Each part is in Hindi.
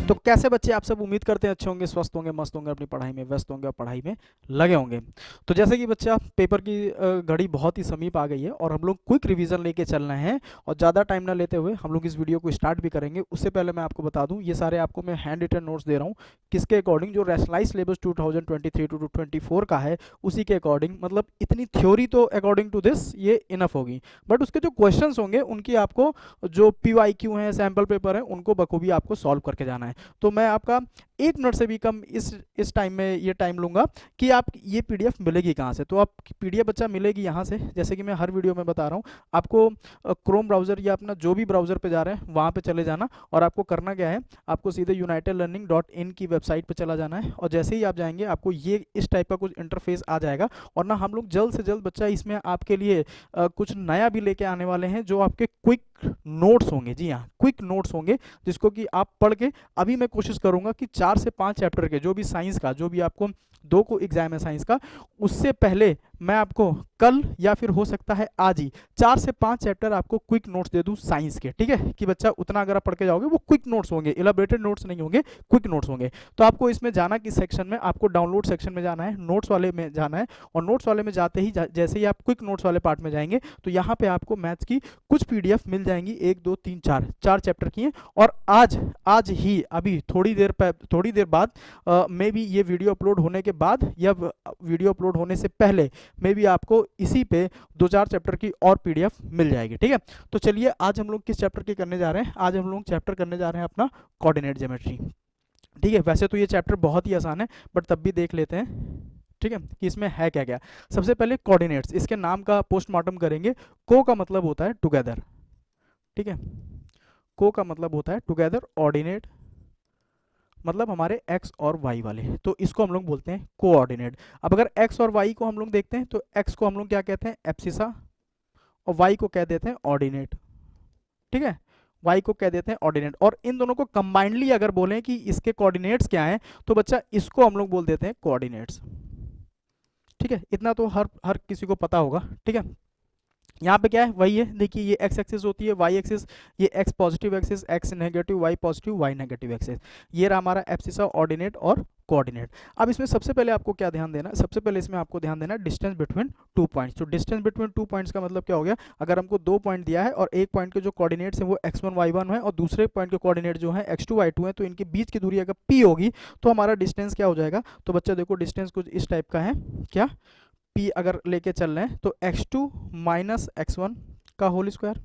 तो कैसे बच्चे आप सब उम्मीद करते हैं अच्छे होंगे, स्वस्थ होंगे, मस्त होंगे, अपनी पढ़ाई में व्यस्त होंगे और पढ़ाई में लगे होंगे। तो जैसे कि बच्चा पेपर की घड़ी बहुत ही समीप आ गई है और हम लोग क्विक रिवीजन लेके चल रहे हैं और ज़्यादा टाइम ना लेते हुए हम लोग इस वीडियो को स्टार्ट भी करेंगे। उससे पहले मैं आपको बता दूं, ये सारे आपको मैं हैंड रिटन नोट्स दे रहा हूँ किसके अकॉर्डिंग, जो रैशनलाइज सिलेबस 2023 टू 24 का है उसी के अकॉर्डिंग। मतलब इतनी थ्योरी तो अकॉर्डिंग टू दिस ये इनफ होगी, बट उसके जो क्वेश्चन होंगे उनकी आपको जो PYQ हैं, सैम्पल पेपर है, उनको बखूबी आपको सॉल्व करके जाना है। तो मैं आपका 1 मिनट से भी कम इस टाइम में ये टाइम लूंगा कि आप ये पीडीएफ मिलेगी कहाँ से। तो आप पीडीएफ बच्चा मिलेगी यहाँ से, जैसे कि मैं हर वीडियो में बता रहा हूँ आपको। क्रोम ब्राउज़र या अपना जो भी ब्राउज़र पे जा रहे हैं वहाँ पे चले जाना और आपको करना क्या है, आपको सीधे unitedlearning.in की वेबसाइट पे चला जाना है और जैसे ही आप जाएंगे आपको ये इस टाइप का कुछ इंटरफेस आ जाएगा। और ना हम लोग जल्द से जल्द बच्चा इसमें आपके लिए कुछ नया भी लेके आने वाले हैं, जो आपके क्विक नोट्स होंगे। जी हाँ, क्विक नोट्स होंगे जिसको कि आप पढ़ के, अभी मैं कोशिश करूंगा कि 4 से 5 चैप्टर के जो भी साइंस का, जो भी आपको 2 को एग्जाम है साइंस का, उससे पहले मैं आपको कल या फिर हो सकता है आज ही 4 से 5 चैप्टर आपको क्विक नोट्स दे दूं साइंस के। ठीक है कि बच्चा उतना अगर आप पढ़ के जाओगे वो क्विक नोट्स होंगे, इलाबोरेटेड नोट्स नहीं होंगे, क्विक नोट्स होंगे। तो आपको इसमें जाना किस सेक्शन में, आपको डाउनलोड सेक्शन में जाना है, नोट्स वाले में जाना है। और नोट्स वाले में जाते ही जैसे ही आप क्विक नोट्स वाले पार्ट में जाएंगे तो यहाँ पे आपको मैथ्स की कुछ पीडीएफ मिल जाएंगी, 1 2 3 4 चैप्टर की हैं। और आज ही अभी थोड़ी देर बाद मे बी ये वीडियो अपलोड होने के बाद या वीडियो अपलोड होने से पहले मे बी आपको इसी पे 2-4 चैप्टर की और पीडीएफ मिल जाएगी। ठीक है, तो चलिए आज हम लोग किस चैप्टर की करने जा रहे हैं। आज हम लोग चैप्टर करने जा रहे हैं अपना कोऑर्डिनेट ज्योमेट्री। ठीक है, वैसे तो ये चैप्टर बहुत ही आसान है बट तब भी देख लेते हैं। ठीक है कि इसमें है क्या क्या। सबसे पहले कोऑर्डिनेट्स, इसके नाम का पोस्टमार्टम करेंगे। को का मतलब होता है टुगेदर। ठीक है, को का मतलब होता है टुगेदर। ऑर्डिनेट मतलब हमारे एक्स और वाई वाले, तो इसको हम लोग बोलते हैं कोऑर्डिनेट। अब अगर एक्स और वाई को हम लोग देखते हैं तो एक्स को हम लोग क्या कहते हैं, एब्सिसा, और वाई को कह देते हैं ऑर्डिनेट। ठीक है, वाई को कह देते हैं ऑर्डिनेट। और इन दोनों को कंबाइंडली अगर बोलें कि इसके कोऑर्डिनेट्स क्या हैं तो बच्चा इसको हम लोग बोल देते हैं कोऑर्डिनेट्स। ठीक है, इतना तो हर किसी को पता होगा। ठीक है, यहाँ पे क्या है, वही है। देखिए ये एक्स एक्सिस होती है, वाई एक्सिस, ये x positive axis, x negative, y positive, y negative axis. ये रहा हमारा एब्सिसा, ऑर्डिनेट और कोऑर्डिनेट। अब इसमें सबसे पहले आपको क्या ध्यान देना है, सबसे पहले इसमें आपको ध्यान देना है डिस्टेंस बिटवीन 2 पॉइंट्स। तो डिस्टेंस बिटवीन 2 पॉइंट्स का मतलब क्या हो गया, अगर हमको 2 पॉइंट दिया है और एक पॉइंट के जो कोऑर्डिनेट्स हैं वो x1 y1 है और दूसरे पॉइंट के कोऑर्डिनेट जो है x2 y2 है, तो इनके बीच की दूरी अगर p होगी तो हमारा डिस्टेंस क्या हो जाएगा। तो बच्चा देखो डिस्टेंस कुछ इस टाइप का है, क्या p अगर लेके चल रहे हैं तो x2 माइनस x1 का whole square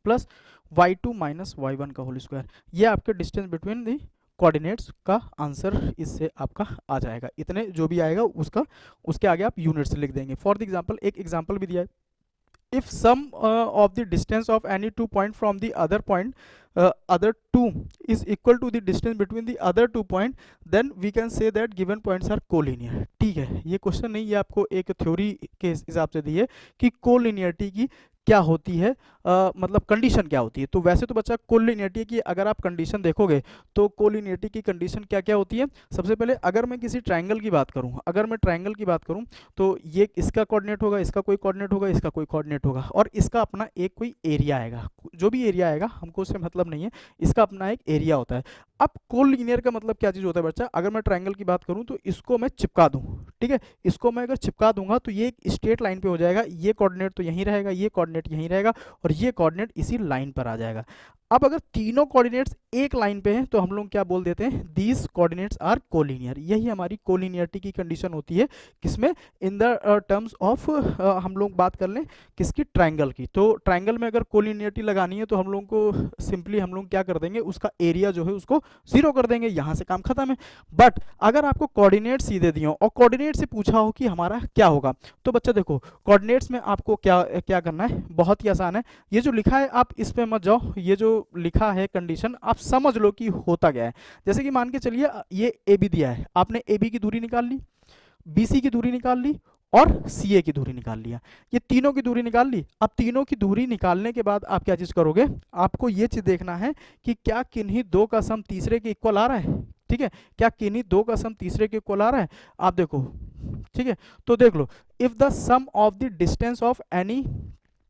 plus y2 minus y1 का होल स्क्वायर। ये आपके डिस्टेंस बिटवीन दी कोऑर्डिनेट्स का आंसर इससे आपका आ जाएगा। इतने जो भी आएगा उसका, उसके आगे आप यूनिट्स लिख देंगे। फॉर द एग्जांपल एक एग्जांपल भी दिया है, if sum of the distance of any 2 point from the other two is equal to the distance between the other 2 point, then we can say that given points are collinear। ठीक है, ये क्वेश्चन नहीं, ये आपको एक थ्योरी के हिसाब से दी है कि कोलिनियरिटी की क्या होती है, मतलब कंडीशन क्या होती है। तो वैसे तो बच्चा कोलिनियरिटी की अगर आप कंडीशन देखोगे तो कोलिनियरिटी की कंडीशन क्या क्या होती है। सबसे पहले अगर मैं किसी ट्रायंगल की बात करूं, अगर मैं ट्रायंगल की बात करूं तो ये इसका कोऑर्डिनेट होगा, इसका कोई कोऑर्डिनेट होगा, इसका कोई कोऑर्डिनेट होगा और इसका अपना एक कोई एरिया आएगा। जो भी एरिया आएगा हमको उससे मतलब नहीं है, इसका अपना एक एरिया होता है। अब कोलिनियर का मतलब क्या चीज़ होता है बच्चा, अगर मैं ट्रायंगल की बात करूं तो इसको मैं चिपका दूं। ठीक है, इसको मैं अगर चिपका दूंगा तो ये एक स्ट्रेट लाइन पे हो जाएगा, ये कोऑर्डिनेट तो यहीं रहेगा, ये कोऑर्डिनेट यहीं रहेगा और ये कोऑर्डिनेट इसी लाइन पर आ जाएगा। अब अगर तीनों कोऑर्डिनेट्स एक लाइन पे हैं तो हम लोग क्या बोल देते हैं, दीज कोऑर्डिनेट्स आर कोलिनियर। यही हमारी कोलिनियरिटी की कंडीशन होती है, किसमें, इन द टर्म्स ऑफ, हम लोग बात कर लें किसकी, ट्रायंगल की। तो ट्रायंगल में अगर कोलिनियरिटी लगानी है तो हम लोग को सिंपली हम लोग क्या कर देंगे, उसका एरिया जो है उसको 0 कर देंगे, यहाँ से काम खत्म है। बट अगर आपको कोऑर्डिनेट सीधे दिए और कोऑर्डिनेट से पूछा हो कि हमारा क्या होगा, तो बच्चा देखो कोऑर्डिनेट्स में आपको क्या क्या करना है, बहुत ही आसान है। ये जो लिखा है आप इस पे मत जाओ, ये जो लिखा है कंडीशन आप समझ लो कि होता क्या है। जैसे कि मान के चलिए ये ए बी दिया है, आपने ए बी की दूरी निकाल ली, बी सी की दूरी निकाल ली और सी ए की दूरी निकाल लिया, ये तीनों की दूरी निकाल ली। अब तीनों की दूरी निकालने के बाद आप क्या चीज करोगे, आपको ये चीज देखना है कि क्या किन्हीं दो का सम तीसरे के इक्वल आ रहा है। ठीक है, क्या किन्हीं दो का सम तीसरे के इक्वल आ रहा है, आप देखो। ठीक है, तो देख लो, if the sum of the distance of any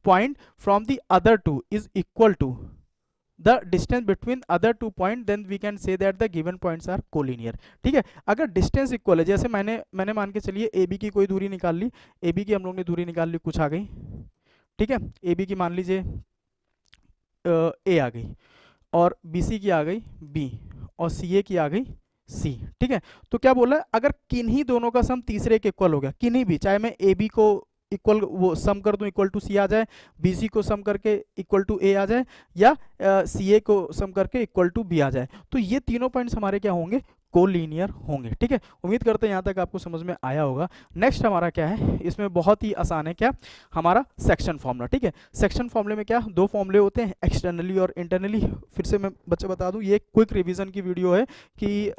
point from the other two is equal to the distance between other two point then we can say that the given points are collinear. ठीक है, अगर डिस्टेंस इक्वल है, जैसे मैंने मान के चलिए ए बी की कोई दूरी निकाल ली, ए बी की हम लोग ने दूरी निकाल ली, कुछ आ गई। ठीक है, ए बी की मान लीजिए ए आ गई, और बी सी की आ गई बी, और सी ए की आ गई सी। ठीक है, तो क्या बोला है, अगर किन्हीं दोनों का सम तीसरे के इक्वल हो गया, किन्हीं भी, चाहे मैं ए बी को इक्वल वो सम कर दूं इक्वल टू सी आ जाए, बी सी को सम करके इक्वल टू ए आ जाए, या सी ए को सम करके इक्वल टू बी आ जाए, तो ये तीनों पॉइंट्स हमारे क्या होंगे, कोलिनियर होंगे। ठीक है, उम्मीद करते हैं यहाँ तक आपको समझ में आया होगा। नेक्स्ट हमारा क्या है, इसमें बहुत ही आसान है, क्या हमारा सेक्शन फॉर्मूला। ठीक है, सेक्शन फॉर्मूले में क्या दो फॉर्मूले होते हैं, एक्सटर्नली और इंटरनली। फिर से मैं बच्चे बता दूं, ये क्विक रिवीजन की वीडियो है कि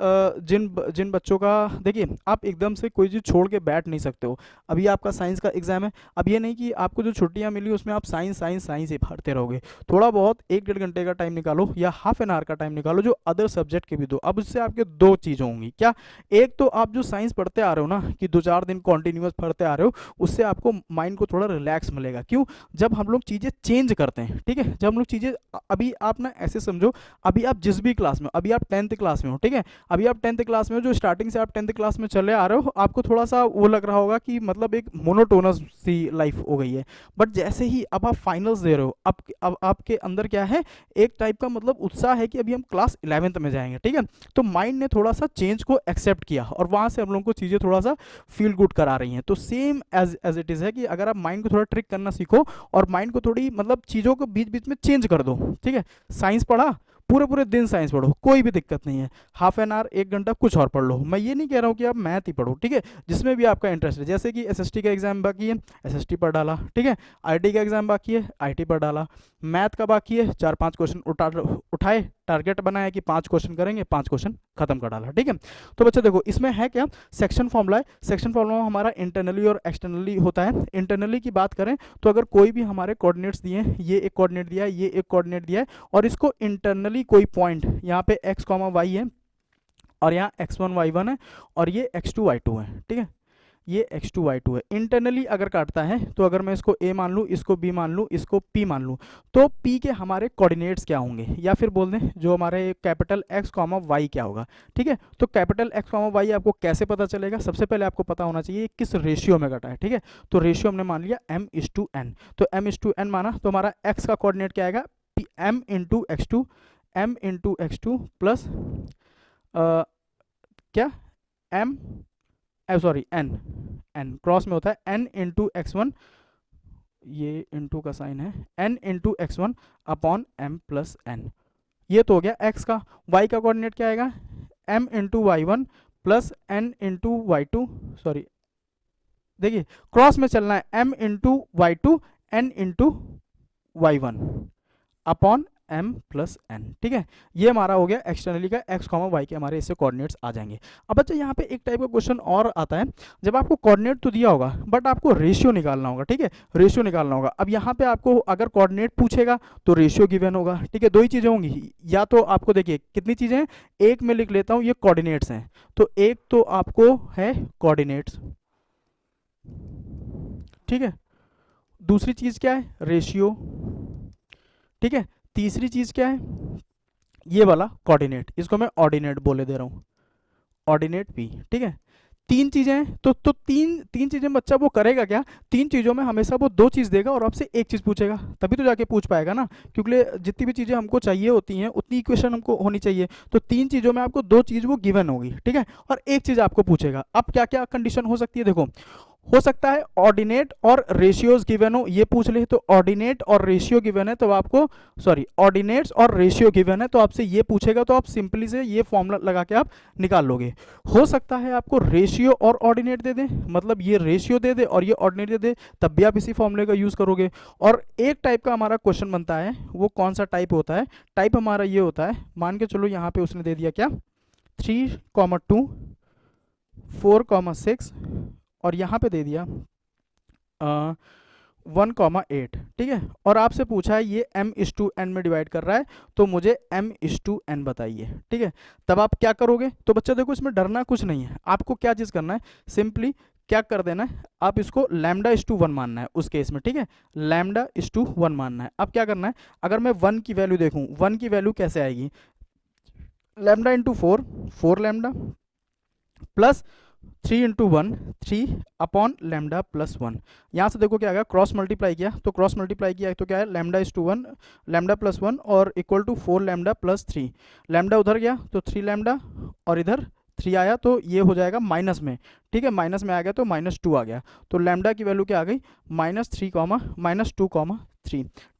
जिन बच्चों का, देखिए आप एकदम से कोई चीज़ छोड़ के बैठ नहीं सकते हो। अभी आपका साइंस का एग्जाम है, अब ये नहीं कि आपको जो छुट्टियाँ मिली उसमें आप साइंस साइंस साइंस ही पढ़ते रहोगे। थोड़ा बहुत 1-1.5 घंटे का टाइम निकालो, या हाफ एन आवर का टाइम निकालो जो अदर सब्जेक्ट के भी दो। अब उससे आपके दो चीज़ें होंगी, क्या, एक तो आप जो साइंस पढ़ते आ रहे हो ना, कि 2-4 दिन कॉन्टिन्यूस पढ़ते आ रहे हो, उससे आपको माइंड को थोड़ा रिलैक्स मिलेगा। क्यों, जब हम लोग चीज़ें चेंज करते हैं, ठीक है, जब हम लोग चीज़ें, अभी आप ना ऐसे समझो, अभी आप जिस भी क्लास में, अभी आप 10th क्लास में हो, ठीक है, अभी आप 10th क्लास में हो, जो स्टार्टिंग से आप 10th क्लास में चले आ रहे हो, आपको थोड़ा सा वो लग रहा होगा कि मतलब एक मोनोटोनस सी लाइफ हो गई है। बट जैसे ही अब आप फाइनल्स दे रहे हो, अब आपके अंदर क्या है, एक टाइप का मतलब उत्साह है कि अभी हम क्लास 11th में जाएंगे। ठीक है, तो माइंड ने थोड़ा सा चेंज को एक्सेप्ट किया, और वहाँ से हम लोगों को चीज़ें थोड़ा सा फील गुड करा रही हैं। तो सेम एज इट इज़ है कि अगर आप माइंड को थोड़ा ट्रिक करना सीखो, और माइंड को थोड़ी मतलब चीज़ों को बीच बीच में चेंज कर दो। ठीक है, साइंस पढ़ा, पूरे पूरे दिन साइंस पढ़ो, कोई भी दिक्कत नहीं है, हाफ एन आवर 1 घंटा कुछ और पढ़ लो। मैं ये नहीं कह रहा हूँ कि आप मैथ ही पढ़ो, ठीक है, जिसमें भी आपका इंटरेस्ट है। जैसे कि एसएसटी का एग्जाम बाकी है, एसएसटी पढ़ डाला, ठीक है, आईटी का एग्जाम बाकी है, आईटी पढ़ डाला, मैथ का बाकी है, 4-5 क्वेश्चन उठाए, टारगेट बनाया कि 5 क्वेश्चन करेंगे, 5 क्वेश्चन खत्म कर डाला। ठीक है, तो बच्चे देखो इसमें है क्या, सेक्शन फॉर्मूला है। सेक्शन फॉर्मूला हमारा इंटरनली और एक्सटर्नली होता है। इंटरनली की बात करें तो अगर कोई भी हमारे कोऑर्डिनेट्स दिए हैं, ये एक कोऑर्डिनेट दिया है, ये एक कोऑर्डिनेट दिया है, और इसको इंटरनली कोई पॉइंट, यहाँ पे x, y है, और यहाँ x1 y1 है, और ये x2 y2 है। ठीक है, ये x2 y2 है। इंटरनली अगर काटता है तो अगर मैं इसको a मान लूँ, इसको b मान लूँ, इसको p मान लूँ, तो p के हमारे कोऑर्डिनेट्स क्या होंगे, या फिर बोल दें जो हमारे कैपिटल x, y क्या होगा। ठीक है, तो कैपिटल x, y आपको कैसे पता चलेगा, सबसे पहले आपको पता होना चाहिए किस रेशियो में कटा है। ठीक है, तो रेशियो हमने मान लिया m:n, तो m:n माना, तो हमारा x का कोऑर्डिनेट क्या आएगा, m:x2, m:x2 प्लस क्या m, सॉरी n क्रॉस में होता है n:x1, ये इंटू का साइन है, n:x1 अपॉन m+n। ये तो हो गया x का। y का कोऑर्डिनेट क्या आएगा, m:y1 प्लस n:y2, सॉरी देखिए क्रॉस में चलना है, m:y2 n:y1 अपॉन m+n। ठीक है, ये हमारा हो गया एक्सटर्नली का x, y के हमारे इससे कोऑर्डिनेट्स आ जाएंगे। अब बच्चा यहाँ पे एक टाइप का क्वेश्चन और आता है, जब आपको कोऑर्डिनेट तो दिया होगा बट आपको रेशियो निकालना होगा। ठीक है, रेशियो निकालना होगा। अब यहाँ पे आपको अगर कोऑर्डिनेट पूछेगा तो रेशियो गिवन होगा। ठीक है, दो ही चीज़ें होंगी, या तो आपको देखिए कितनी चीज़ें हैं, एक में लिख लेता हूँ, ये कोऑर्डिनेट्स हैं, तो एक तो आपको है कोऑर्डिनेट्स, ठीक है, दूसरी चीज़ क्या है, रेशियो, ठीक है, तीसरी चीज़ क्या है, ये वाला कोऑर्डिनेट, इसको मैं ऑर्डिनेट बोले दे रहा हूँ, ऑर्डिनेट p। ठीक है, तीन चीजें हैं, तो तीन चीजें बच्चा वो करेगा क्या, तीन चीजों में हमेशा वो दो चीज देगा और आपसे एक चीज पूछेगा, तभी तो जाके पूछ पाएगा ना, क्योंकि जितनी भी चीजें हमको चाहिए होती हैं उतनी इक्वेशन हमको होनी चाहिए। तो तीन चीजों में आपको दो चीज वो गिवन होगी, ठीक है, और एक चीज आपको पूछेगा। अब क्या क्या कंडीशन हो सकती है, देखो हो सकता है ऑर्डिनेट और रेशियोज गिवन हो, ये पूछ ले, तो ऑर्डिनेट और रेशियो गिवन है तो आपको, सॉरी ऑर्डिनेट्स और रेशियो गिवन है तो आपसे ये पूछेगा, तो आप सिंपली से ये फॉर्मूला लगा के आप निकाल लोगे। हो सकता है आपको रेशियो और ऑर्डिनेट दे दे, मतलब ये रेशियो दे दे और ये ऑर्डिनेट दे दे, तब भी आप इसी फॉर्मूले का यूज करोगे। और एक टाइप का हमारा क्वेश्चन बनता है, वो कौन सा टाइप होता है, टाइप हमारा ये होता है, मान के चलो यहाँ पे उसने दे दिया क्या 3,2 4,6 और यहाँ पे दे दिया 1,8, ठीक है, और आपसे पूछा है ये m:n में डिवाइड कर रहा है तो मुझे m:n बताइए। ठीक है, तब आप क्या करोगे, तो बच्चा देखो इसमें डरना कुछ नहीं है, आपको क्या चीज़ करना है, सिंपली क्या कर देना है, आप इसको λ/1 मानना है उस केस में, ठीक है, λ/1 मानना है। अब क्या करना है, अगर मैं 1 की वैल्यू देखूं, 1 की वैल्यू कैसे आएगी, λ/4, 4λ प्लस 3 × 1, 3 अपॉन λ+1। यहाँ से देखो क्या आ गया, क्रॉस मल्टीप्लाई किया, तो क्रॉस मल्टीप्लाई किया तो क्या है, λ/1, λ+1 और इक्वल टू 4λ + 3। लैम्डा उधर गया तो 3λ और इधर 3 आया, तो ये हो जाएगा माइनस में, ठीक है, माइनस में आ गया तो -2 आ गया। तो लैम्डा की वैल्यू क्या आ गई, -2,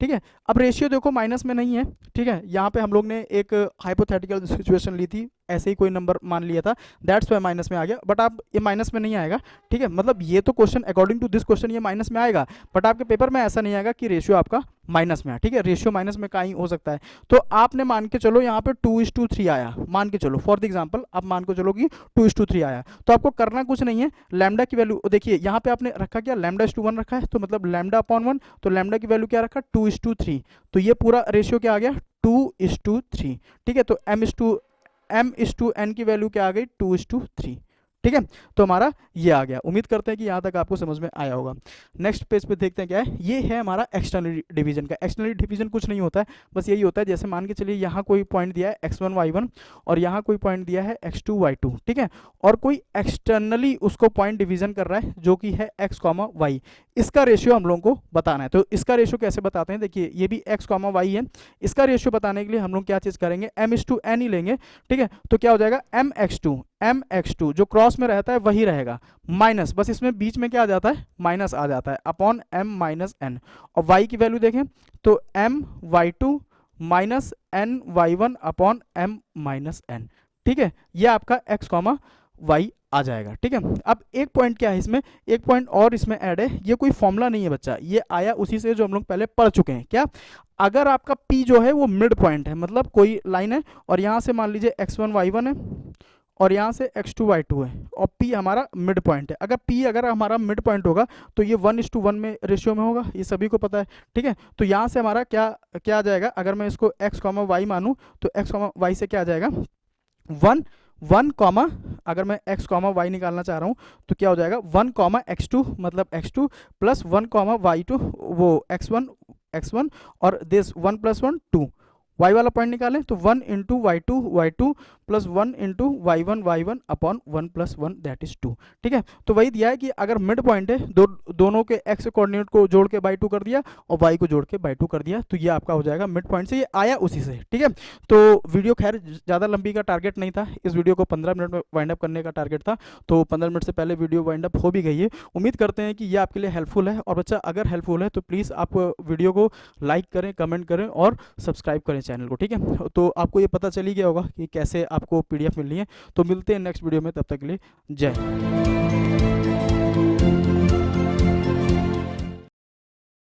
ठीक है। अब रेशियो देखो माइनस में नहीं है, ठीक है, यहाँ पे हम लोग ने एक हाइपोथेटिकल सिचुएशन ली थी, ऐसे ही कोई नंबर मान लिया था, दैट्स वाई माइनस में आ गया, बट आप ये माइनस में नहीं आएगा, ठीक है, मतलब ये तो question according to this question ये माइनस में आएगा, बट आपके पेपर में ऐसा नहीं आएगा कि रेशियो आपका माइनस में है, ठीक है, रेशियो माइनस में कहीं हो सकता है। तो आपने मान के चलो यहाँ पे 2:3 आया, मान के चलो फॉर द एग्जांपल, आप मान के चलो कि 2:3 आया, तो आपको करना कुछ नहीं है, लैम्डा की वैल्यू देखिए, यहाँ पे आपने रखा क्या, λ/1 रखा है, तो मतलब λ/1, तो लैम्डा की वैल्यू क्या रखा, 2:3, तो ये पूरा रेशियो क्या आ गया, 2:3, ठीक है, तो m/n की वैल्यू क्या आ गई, 2:3, ठीक है, तो हमारा ये आ गया। उम्मीद करते हैं कि यहाँ तक आपको समझ में आया होगा। नेक्स्ट पेज पे देखते हैं क्या है, ये है हमारा एक्सटर्नल डिवीजन का। एक्सटर्नल डिवीजन कुछ नहीं होता है, बस यही होता है, जैसे मान के चलिए यहाँ कोई पॉइंट दिया है x1 y1 और यहाँ कोई पॉइंट दिया है x2 y2, ठीक है, और कोई एक्सटर्नली उसको पॉइंट डिवीजन कर रहा है जो कि है x, y, इसका रेशियो हम लोगों को बताना है। तो इसका रेशियो कैसे बताते हैं, देखिए ये भी x, y है, इसका रेशियो बताने के लिए हम लोग क्या चीज़ करेंगे, m/n ही लेंगे, ठीक है, तो क्या हो जाएगा, mx2 जो क्रॉस में रहता है वही रहेगा, माइनस, बस इसमें बीच में क्या आ जाता है, माइनस आ जाता है, अपॉन m-n, और y की वैल्यू देखें तो my2 minus ny1 upon m-n, ठीक है, ये आपका x, y आ जाएगा, ठीक है। अब एक पॉइंट क्या है इसमें, एक पॉइंट और इसमें ऐड है, ये कोई फॉर्मूला नहीं है बच्चा, ये आया उसी से जो हम लोग पहले पढ़ चुके हैं, क्या, अगर आपका P जो है वो मिड पॉइंट है, मतलब कोई लाइन है और यहाँ से मान लीजिए x1 y1 है और यहाँ से x2 y2 है और P हमारा मिड पॉइंट है, अगर P अगर हमारा मिड पॉइंट होगा तो ये 1:1 में रेशियो में होगा, ये सभी को पता है, ठीक है। तो यहाँ से हमारा क्या क्या आ जाएगा, अगर मैं इसको x, y मानूँ तो x, y से क्या आ जाएगा, 1, अगर मैं x, y निकालना चाह रहा हूँ तो क्या हो जाएगा, 1, x2 मतलब x2 प्लस 1, y2 वो x1 और दिस 1 + 1 2, y वाला पॉइंट निकालें तो 1 × y2 plus 1 × y1 upon 1 + 1 that is 2, ठीक है। तो वही दिया है कि अगर मिड पॉइंट है, दोनों के x कोऑर्डिनेट को जोड़ के बाई 2 कर दिया और y को जोड़ के बाई 2 कर दिया, तो ये आपका हो जाएगा मिड पॉइंट से, ये आया उसी से, ठीक है। तो वीडियो खैर ज़्यादा लंबी का टारगेट नहीं था, इस वीडियो को 15 मिनट में वाइंड अप करने का टारगेट था, तो 15 मिनट से पहले वीडियो वाइंड अप हो भी गई है। उम्मीद करते हैं कि ये आपके लिए हेल्पफुल है, और बच्चा अगर हेल्पफुल है तो प्लीज़ आप वीडियो को लाइक करें, कमेंट करें और सब्सक्राइब करें चैनल को, ठीक है। तो आपको ये पता चल ही गया होगा कि कैसे आपको PDF मिलनी है। तो मिलते हैं नेक्स्ट वीडियो में, तब तक के लिए जय हिंद।